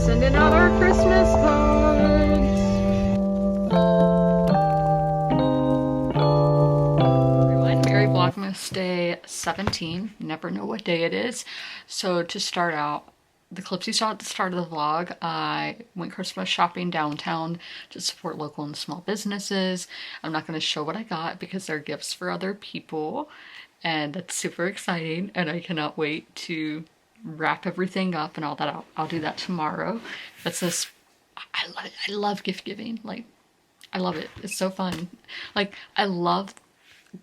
Sending out our Christmas cards. Everyone, Merry Vlogmas Day 17. Never know what day it is. So to start out, the clips you saw at the start of the vlog, I went Christmas shopping downtown to support local and small businesses. I'm not going to show what I got because they're gifts for other people, and that's super exciting, and I cannot wait to wrap everything up and all that. I'll do that tomorrow. That's this, I love gift giving. Like, I love it. It's so fun. Like, I love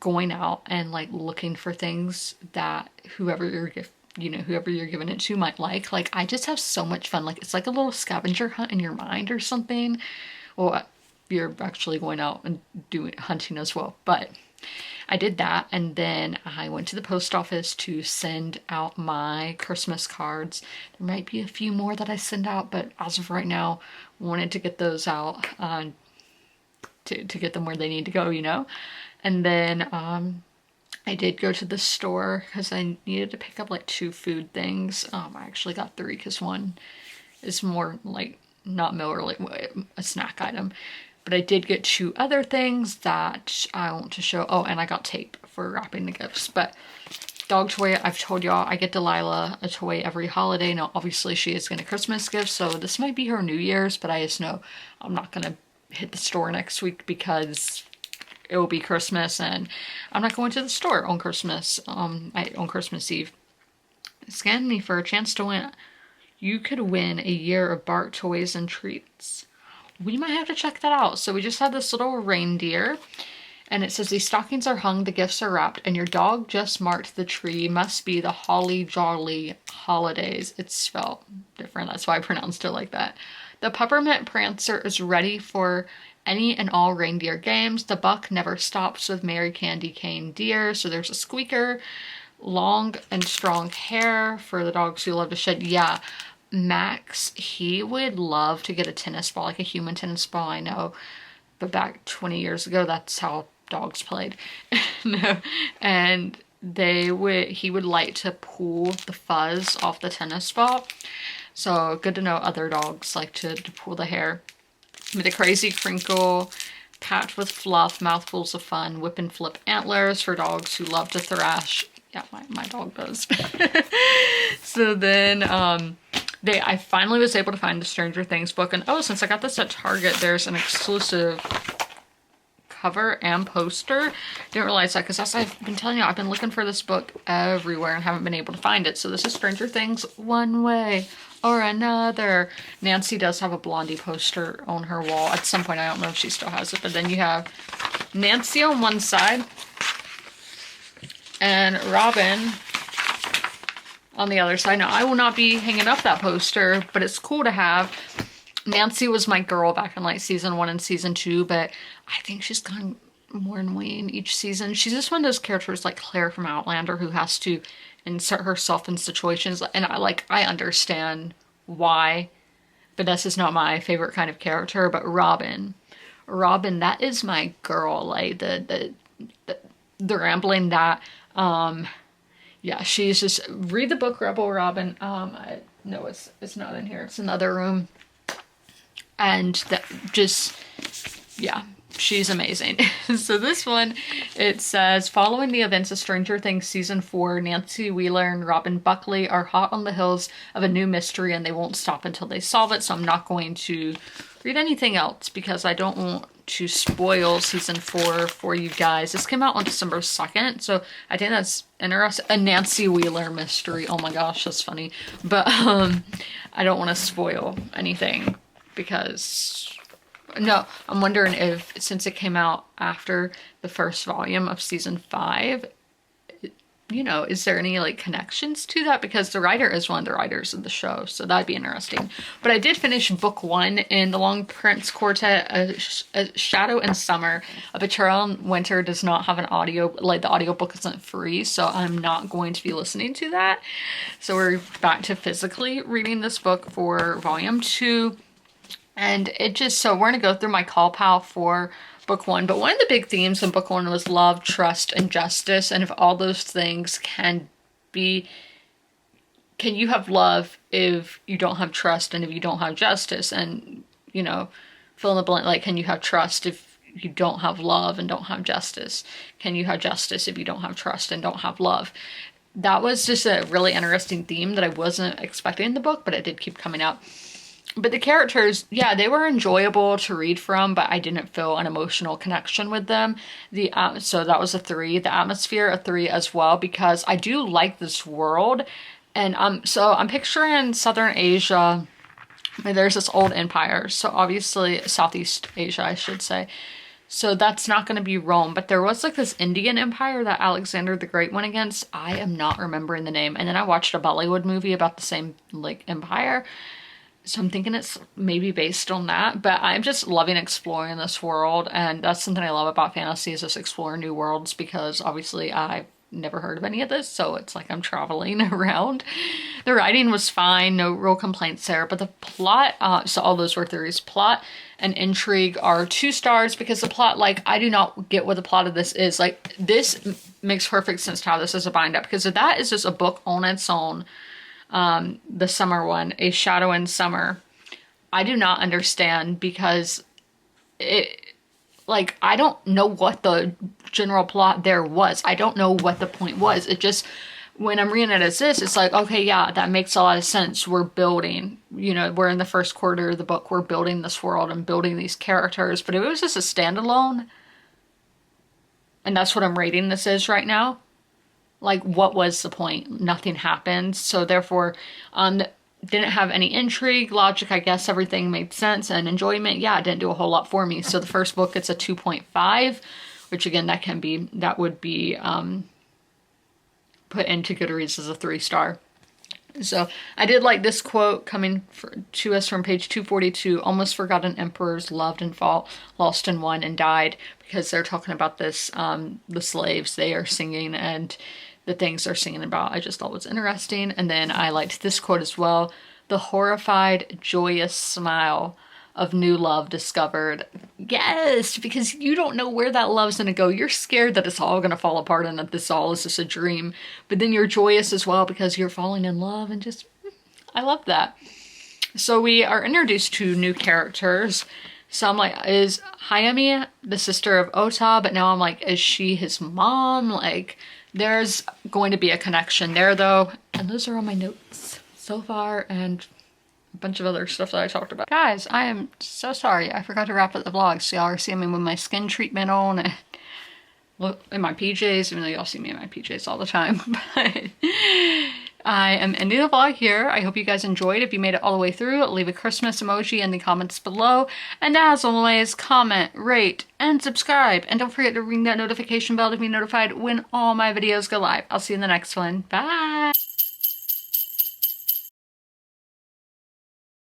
going out and like looking for things that whoever you're giving it to might like. Like, I just have so much fun. Like, it's like a little scavenger hunt in your mind or something. Well, you're actually going out and doing hunting as well, but I did that, and then I went to the post office to send out my Christmas cards. There might be a few more that I send out, but as of right now, wanted to get those out to get them where they need to go, you know? And then I did go to the store because I needed to pick up like 2 food things. I actually got 3 because one is more like not meal or like a snack item. But I did get 2 other things that I want to show. Oh, and I got tape for wrapping the gifts. But dog toy, I've told y'all, I get Delilah a toy every holiday. Now, obviously, she is getting a Christmas gift, so this might be her New Year's, but I just know I'm not going to hit the store next week because it will be Christmas, and I'm not going to the store on Christmas, on Christmas Eve. Scan me for a chance to win. You could win a year of Bart toys and treats. We might have to check that out. So we just had this little reindeer, and it says these stockings are hung, the gifts are wrapped, and your dog just marked the tree. Must be the holly jolly holidays. It's spelled different. That's why I pronounced it like that. The peppermint prancer is ready for any and all reindeer games. The buck never stops with merry candy cane deer. So there's a squeaker, long and strong hair for the dogs who love to shed. Yeah. Max, he would love to get a tennis ball, like a human tennis ball, I know, but back 20 years ago, that's how dogs played. No. And he would like to pull the fuzz off the tennis ball. So good to know other dogs like to pull the hair. With a crazy crinkle, packed with fluff, mouthfuls of fun, whip and flip antlers for dogs who love to thrash. Yeah, my dog does. So then, I finally was able to find the Stranger Things book, and oh, since I got this at Target, there's an exclusive cover and poster. Didn't realize that because as I've been telling you, I've been looking for this book everywhere and haven't been able to find it. So this is Stranger Things One Way or Another. Nancy does have a Blondie poster on her wall at some point. I don't know if she still has it, but then you have Nancy on one side and Robin on the other side. Now, I will not be hanging up that poster, but it's cool to have. Nancy was my girl back in like season 1 and season 2, but I think she's gotten more annoying each season. She's just one of those characters like Claire from Outlander who has to insert herself in situations, and I understand why. Vanessa's not my favorite kind of character, but Robin, that is my girl. Like the rambling that, yeah, she's just, read the book Rebel Robin. No, it's not in here. It's in the other room. And that just, yeah, she's amazing. So this one, it says, following the events of Stranger Things Season 4, Nancy Wheeler and Robin Buckley are hot on the heels of a new mystery and they won't stop until they solve it. So I'm not going to read anything else because I don't want to spoil season 4 for you guys. This came out on December 2nd, so I think that's interesting. A Nancy Wheeler mystery. Oh my gosh, that's funny. But I don't want to spoil anything because, no, I'm wondering if, since it came out after the first volume of season 5, you know, is there any like connections to that? Because the writer is one of the writers of the show, so that'd be interesting. But I did finish book 1 in the Long Price Quartet, a Shadow in Summer. A Betrayal in Winter does not have an audio, like the audiobook isn't free, so I'm not going to be listening to that. So we're back to physically reading this book for volume 2. And it just, so we're gonna go through my call pal for book 1, but one of the big themes in book 1 was love, trust, and justice, and if all those things can be can you have love if you don't have trust and if you don't have justice? And, you know, fill in the blank, like, can you have trust if you don't have love and don't have justice? Can you have justice if you don't have trust and don't have love? That was just a really interesting theme that I wasn't expecting in the book, but it did keep coming up. But the characters, yeah, they were enjoyable to read from, but I didn't feel an emotional connection with them. So that was a 3. The atmosphere, a 3 as well, because I do like this world. And so I'm picturing Southern Asia, where there's this old empire. So obviously Southeast Asia, I should say. So that's not going to be Rome, but there was like this Indian empire that Alexander the Great went against. I am not remembering the name. And then I watched a Bollywood movie about the same like empire. So I'm thinking it's maybe based on that, but I'm just loving exploring this world, and that's something I love about fantasy, is just exploring new worlds, because obviously I've never heard of any of this, so it's like I'm traveling around. The writing was fine, no real complaints there, but the plot, so all those were theories. Plot and intrigue are 2 stars, because the plot, like, I do not get what the plot of this is. Like, this makes perfect sense to how this is a bind up, because that is just a book on its own. The summer one, A Shadow in Summer, I do not understand, because like, I don't know what the general plot there was. I don't know what the point was. It just, when I'm reading it as this, it's like, okay, yeah, that makes a lot of sense. We're building, you know, we're in the first quarter of the book, we're building this world and building these characters, but if it was just a standalone, and that's what I'm rating this is right now, like, what was the point? Nothing happened. So therefore, didn't have any intrigue, logic, I guess everything made sense, and enjoyment, yeah, it didn't do a whole lot for me. So the first book, it's a 2.5, which again, that would be put into Goodreads as a 3-star. So I did like this quote coming to us from page 242, almost forgotten emperors loved and fought, lost and won and died, because they're talking about this, the slaves they are singing and the things they're singing about. I just thought was interesting. And then I liked this quote as well. The horrified, joyous smile of new love discovered. Yes, because you don't know where that love's gonna go. You're scared that it's all gonna fall apart and that this all is just a dream. But then you're joyous as well, because you're falling in love, and just, I love that. So we are introduced to new characters. So I'm like, is Hayami the sister of Ota? But now I'm like, is she his mom? Like, there's going to be a connection there, though. And those are all my notes so far, and a bunch of other stuff that I talked about. Guys, I am so sorry. I forgot to wrap up the vlog. So y'all are seeing me with my skin treatment on and look in my PJs, even though y'all see me in my PJs all the time. But I am ending the vlog here. I hope you guys enjoyed. If you made it all the way through, leave a Christmas emoji in the comments below. And as always, comment, rate, and subscribe. And don't forget to ring that notification bell to be notified when all my videos go live. I'll see you in the next one. Bye!